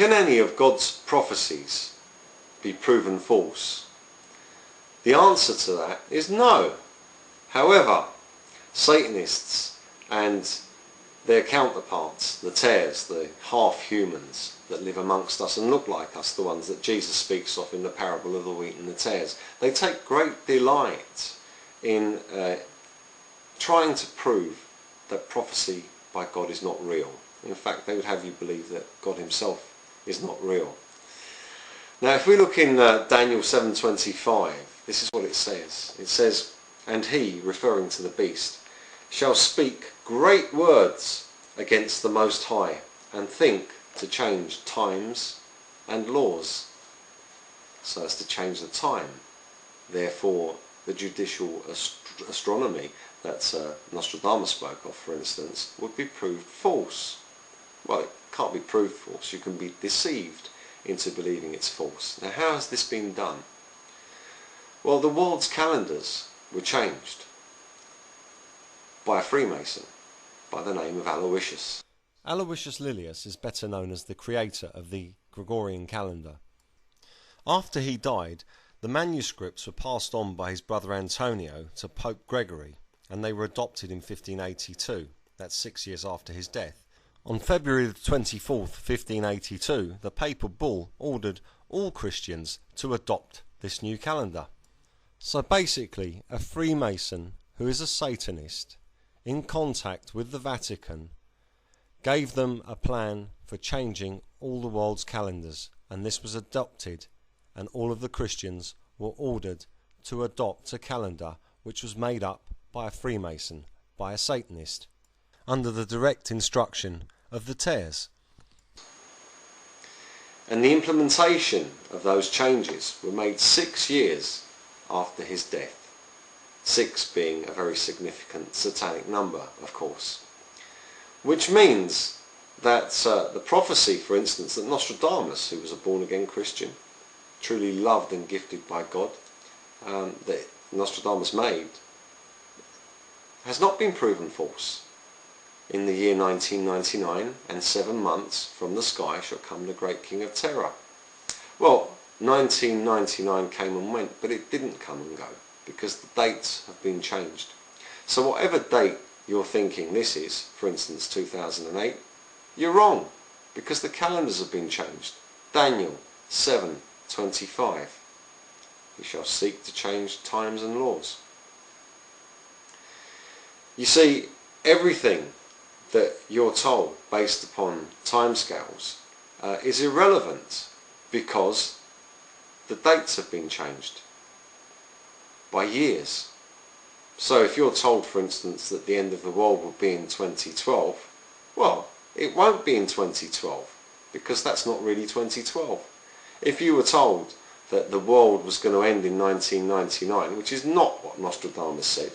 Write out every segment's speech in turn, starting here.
Can any of God's prophecies be proven false? The answer to that is no. However, Satanists and their counterparts, the tares, the half-humans that live amongst us and look like us, the ones that Jesus speaks of in the parable of the wheat and the tares, they take great delight in trying to prove that prophecy by God is not real. In fact, they would have you believe that God himself is not real. Now, if we look in Daniel 7:25, this is what it says. It says, "And he," referring to the beast, "shall speak great words against the Most High, and think to change times and laws." So as to change the time. Therefore, the judicial astronomy that Nostradamus spoke of, for instance, would be proved false. Well, it can't be proved false. You can be deceived into believing it's false. Now, how has this been done? Well, the world's calendars were changed by a Freemason by the name of Aloysius. Aloysius Lilius is better known as the creator of the Gregorian calendar. After he died, the manuscripts were passed on by his brother Antonio to Pope Gregory, and they were adopted in 1582, that's 6 years after his death. On February the 24th, 1582, the papal bull ordered all Christians to adopt this new calendar. So basically, a Freemason who is a Satanist in contact with the Vatican gave them a plan for changing all the world's calendars, and this was adopted, and all of the Christians were ordered to adopt a calendar which was made up by a Freemason, by a Satanist, under the direct instruction of the tares. And the implementation of those changes were made 6 years after his death. 6 being a very significant satanic number, of course. Which means that the prophecy, for instance, that Nostradamus, who was a born-again Christian, truly loved and gifted by God, that Nostradamus made, has not been proven false. In the year 1999, and 7 months from the sky shall come the great King of Terror. Well, 1999 came and went, but it didn't come and go, because the dates have been changed. So whatever date you're thinking this is, for instance 2008, you're wrong, because the calendars have been changed. Daniel 7:25. He shall seek to change times and laws. You see, everything that you're told based upon timescales is irrelevant, because the dates have been changed by years. So if you're told, for instance, that the end of the world will be in 2012, well, it won't be in 2012, because that's not really 2012. If you were told that the world was going to end in 1999, which is not what Nostradamus said.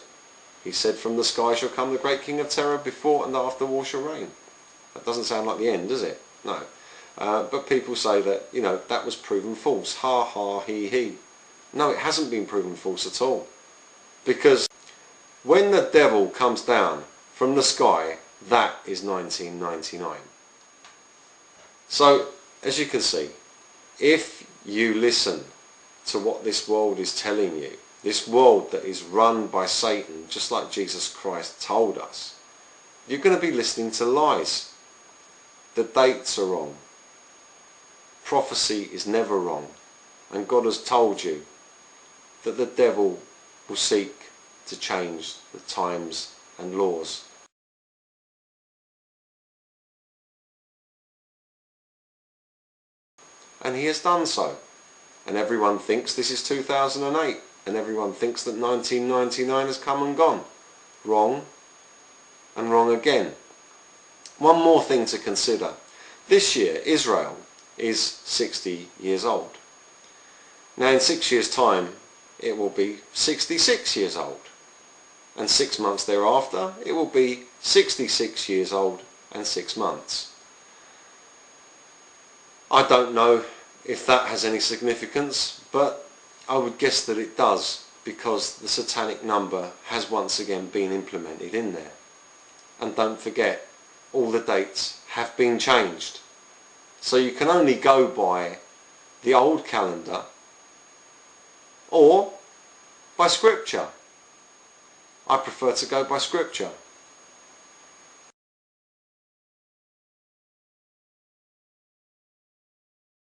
He said, "From the sky shall come the great King of Terror, before and after war shall reign." That doesn't sound like the end, does it? No. But people say that, that was proven false. Ha ha, he he. No, it hasn't been proven false at all. Because when the devil comes down from the sky, that is 1999. So, as you can see, if you listen to what this world is telling you, this world that is run by Satan, just like Jesus Christ told us, you're going to be listening to lies. The dates are wrong. Prophecy is never wrong. And God has told you that the devil will seek to change the times and laws. And he has done so. And everyone thinks this is 2008. And everyone thinks that 1999 has come and gone. Wrong. And wrong again. One more thing to consider. This year, Israel is 60 years old. Now in 6 years' time, it will be 66 years old. And 6 months thereafter, it will be 66 years old and 6 months. I don't know if that has any significance, but I would guess that it does, because the satanic number has once again been implemented in there. And don't forget, all the dates have been changed. So you can only go by the old calendar or by scripture. I prefer to go by scripture.